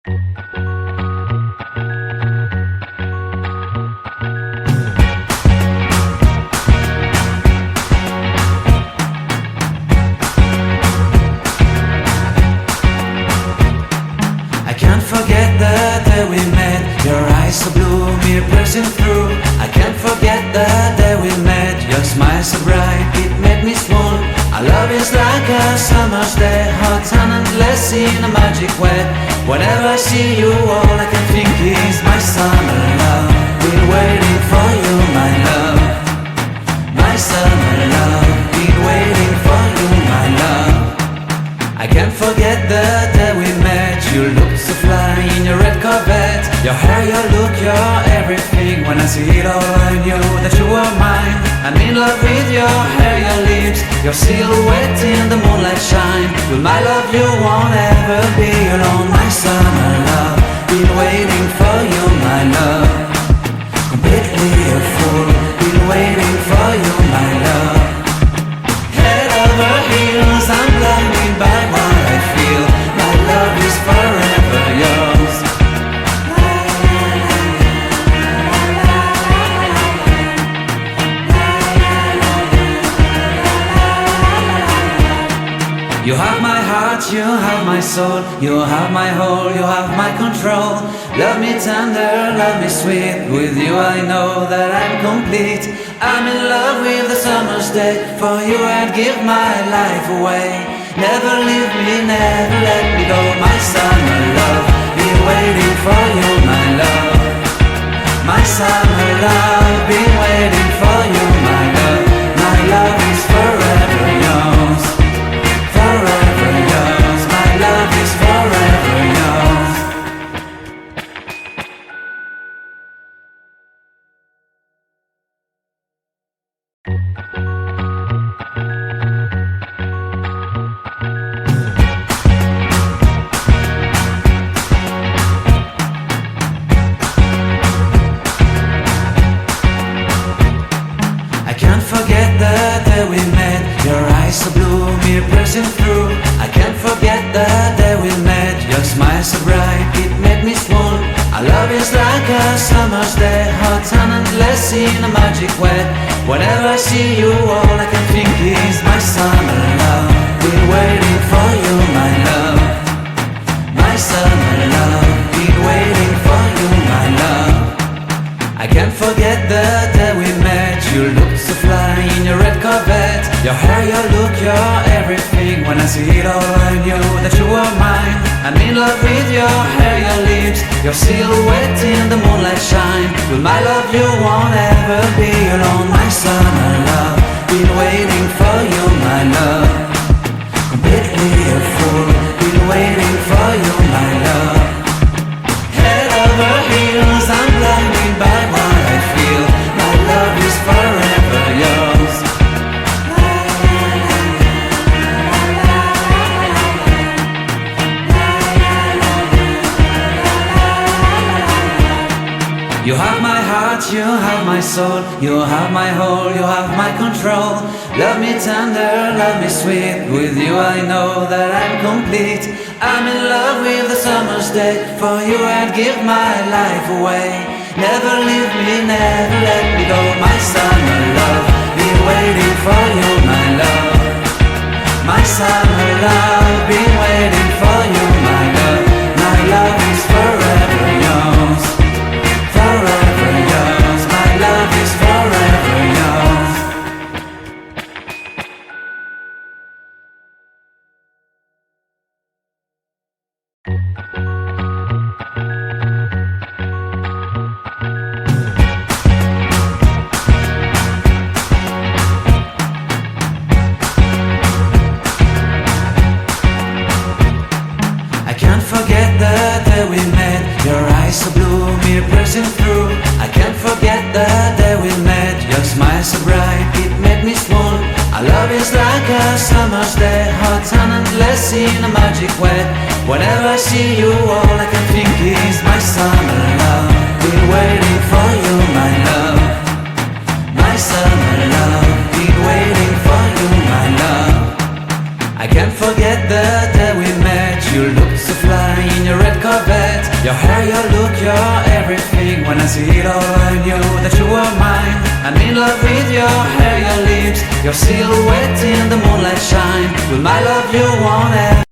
I can't forget the day we met. Your eyes so blue, me piercing through. I can't forget the day we met. Your smile so bright, it made me swoon. Our love is like a summer's day, hot and endless in a magic way. Whenever I see you, all I can think is my summer love. Been waiting for you, my love. My summer love. Been waiting for you, my love. I can't forget the day we met. You looked so fly in your red Corvette. Your hair, your look, your everything. When I see it all, I knew that you were mine. I'm in love with your hair, your lips, your silhouette in the moonlight shine. With my love you won't ever be alone. My summer love, been waiting for you, my love. Completely a fool, been waiting for you, my love. Head over heels, I'm blinded by what I feel. My love is forever yours. You have my heart, you have my soul, you have my whole, you have my control. Love me tender, love me sweet. With you I know that I'm complete. I'm in love with the summer's day. For you I'd give my life away. Never leave me, never let me go. My summer love, been waiting for you, my love. My summer love, been waiting for you, my love. My love is forever yours. Forever yours, my love is forever yours. I can't forget the day we met. Your eyes so blue, me piercing through. I can't forget the day we met. Your smile so bright, it made me swoon. Our love is like a summer's day, hot and endless in a magic way. Whenever I see you, all I can think is my summer love. Been waiting for you, my love. My summer love. Been waiting for you, my love. I can't forget the day we met. You looked so fly in your red Corvette. Your hair, your look, your everything. When I see it all, I knew that you were mine. I'm in love with your hair, your lips, your silhouette in the moonlight shine. With my love you won't ever be alone. My summer love, been waiting for you, my love. Completely a fool, been waiting for you, my love. Head over heels, I'm blinded by what I feel. My love is forever yours. You have my heart, you have my soul, you have my whole, you have my control. Love me tender, love me sweet. With you I know that I'm complete. I'm in love with the summer's day. For you I'd give my life away. Never leave me, never let me go. My summer love, been waiting for you, my love. My summer love, been waiting for you, my love. My love is forever yours. Forever yours, my love is forever yours. I can't forget the day we met. Your eyes so blue, me piercing through. I can't forget the day we met. Your smile so bright, it made me swoon. Our love is like a summer's day, hot and endless in a magic way. Whenever I see you, all I can think is my summer love. Been waiting for you, my love. My summer love. Been waiting for you, my love. I can't forget the day we met. You looked so fly in your red Corvette. Your hair, your look, your everything. When I see it all, I knew that you were mine. I'm in love with your hair, your lips, your silhouette in the moonlight shine. With my love you want it.